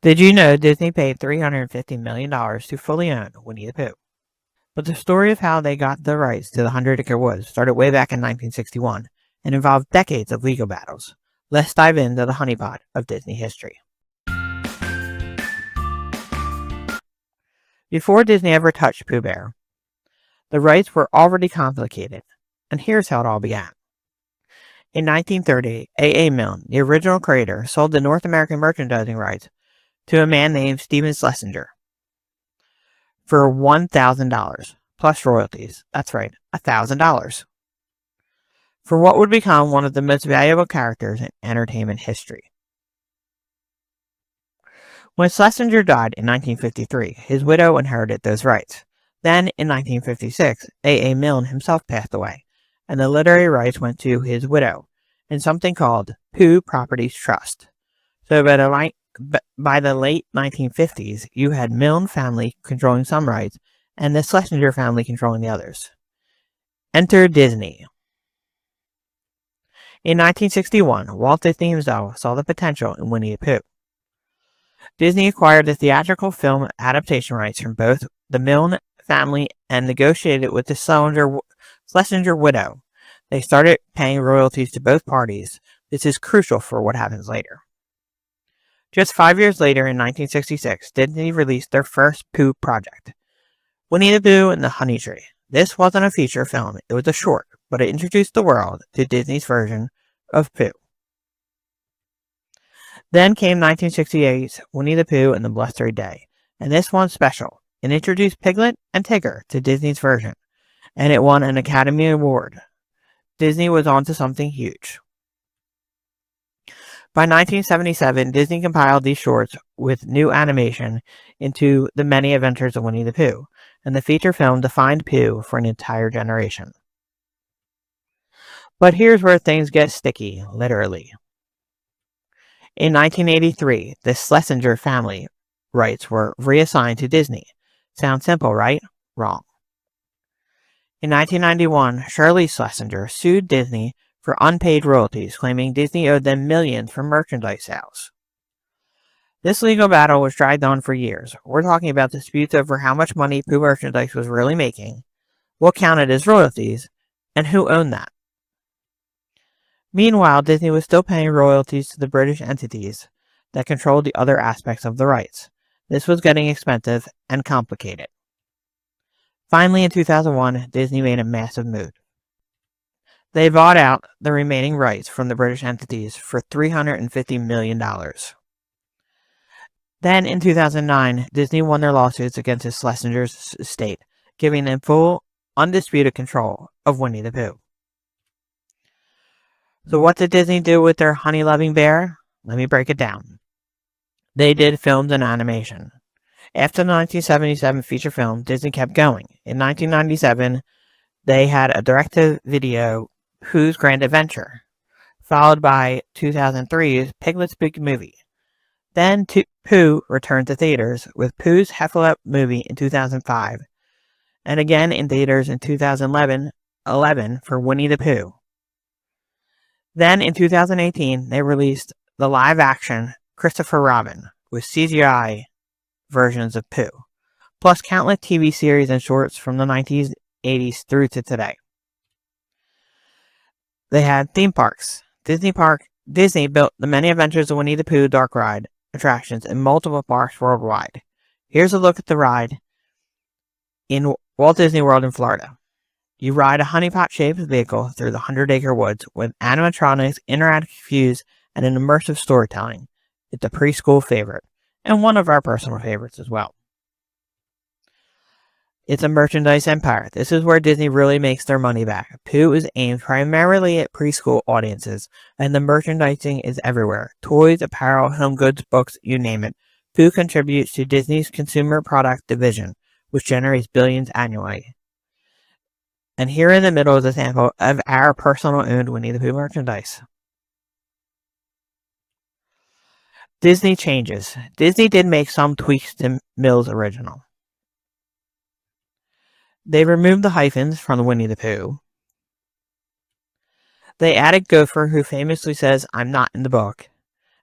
Did you know Disney paid $350 million to fully own Winnie the Pooh? But the story of how they got the rights to the 100-acre woods started way back in 1961 and involved decades of legal battles. Let's dive into the honeypot of Disney history. Before Disney ever touched Pooh Bear, the rights were already complicated, and here's how it all began. In 1930, A. Milne, the original creator, sold the North American merchandising rights to a man named Stephen Slesinger for $1,000 plus royalties. That's right, $1,000 for what would become one of the most valuable characters in entertainment history. When Schlesinger died in 1953, his widow inherited those rights. Then, in 1956, A. Milne himself passed away, and the literary rights went to his widow in something called Pooh Properties Trust. So by the late 1950s, you had Milne family controlling some rights, and the Schlesinger family controlling the others. Enter Disney. In 1961, Walt Disney himself saw the potential in Winnie the Pooh. Disney acquired the theatrical film adaptation rights from both the Milne family and negotiated with the Schlesinger widow. They started paying royalties to both parties. This is crucial for what happens later. Just 5 years later, in 1966, Disney released their first Pooh project, Winnie the Pooh and the Honey Tree. This wasn't a feature film, it was a short, but it introduced the world to Disney's version of Pooh. Then came 1968's Winnie the Pooh and the Blustery Day, and this one's special. It introduced Piglet and Tigger to Disney's version, and it won an Academy Award. Disney was on to something huge. By 1977, Disney compiled these shorts with new animation into The Many Adventures of Winnie the Pooh, and the feature film defined Pooh for an entire generation. But here's where things get sticky, literally. In 1983, the Schlesinger family rights were reassigned to Disney. Sounds simple, right? Wrong. In 1991, Shirley Schlesinger sued Disney for unpaid royalties, claiming Disney owed them millions for merchandise sales. This legal battle was dragged on for years. We're talking about disputes over how much money Pooh merchandise was really making, what counted as royalties, and who owned that. Meanwhile, Disney was still paying royalties to the British entities that controlled the other aspects of the rights. This was getting expensive and complicated. Finally, in 2001, Disney made a massive move. They bought out the remaining rights from the British entities for $350 million. Then, in 2009, Disney won their lawsuits against the Schlesinger's estate, giving them full, undisputed control of Winnie the Pooh. So what did Disney do with their honey-loving bear? Let me break it down. They did films and animation. After the 1977 feature film, Disney kept going. In 1997, they had a direct-to-video Pooh's Grand Adventure, followed by 2003's Piglet's Big Movie. Then Pooh returned to theaters with Pooh's Heffalump movie in 2005, and again in theaters in 2011 for Winnie the Pooh. Then in 2018, they released the live-action Christopher Robin with CGI versions of Pooh, plus countless TV series and shorts from the 1980s through to today. They had theme parks. Disney built the Many Adventures of Winnie the Pooh dark ride attractions in multiple parks worldwide. Here's a look at the ride in Walt Disney World in Florida. You ride a honeypot-shaped vehicle through the 100-acre woods with animatronics, interactive views, and an immersive storytelling. It's a preschool favorite, and one of our personal favorites as well. It's a merchandise empire. This is where Disney really makes their money back. Pooh is aimed primarily at preschool audiences, and the merchandising is everywhere. Toys, apparel, home goods, books, you name it. Pooh contributes to Disney's consumer product division, which generates billions annually. And here in the middle is a sample of our personal owned Winnie the Pooh merchandise. Disney changes. Disney did make some tweaks to Milne's original. They removed the hyphens from the Winnie the Pooh. They added Gopher, who famously says, "I'm not in the book."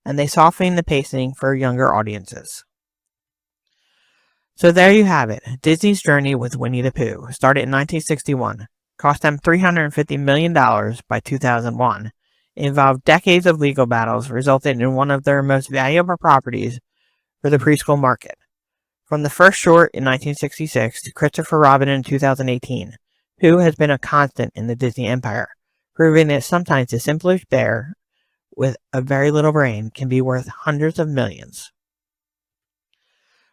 and they soften the pacing for younger audiences. So there you have it. Disney's journey with Winnie the Pooh started in 1961, cost them $350 million by 2001, involved decades of legal battles, resulted in one of their most valuable properties for the preschool market. From the first short in 1966 to Christopher Robin in 2018, Pooh has been a constant in the Disney empire, proving that sometimes the simplest bear with a very little brain can be worth hundreds of millions.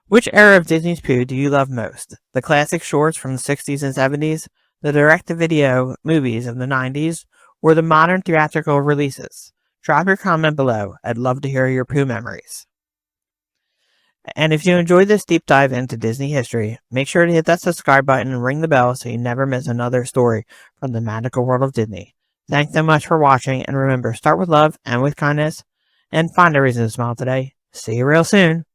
Which era of Disney's Pooh do you love most? The classic shorts from the 60s and 70s, the direct-to-video movies of the 90s, or the modern theatrical releases? Drop your comment below. I'd love to hear your Pooh memories. And if you enjoyed this deep dive into Disney history, make sure to hit that subscribe button and ring the bell so you never miss another story from the magical world of Disney. Thanks so much for watching, and remember, start with love and with kindness, and find a reason to smile today. See you real soon.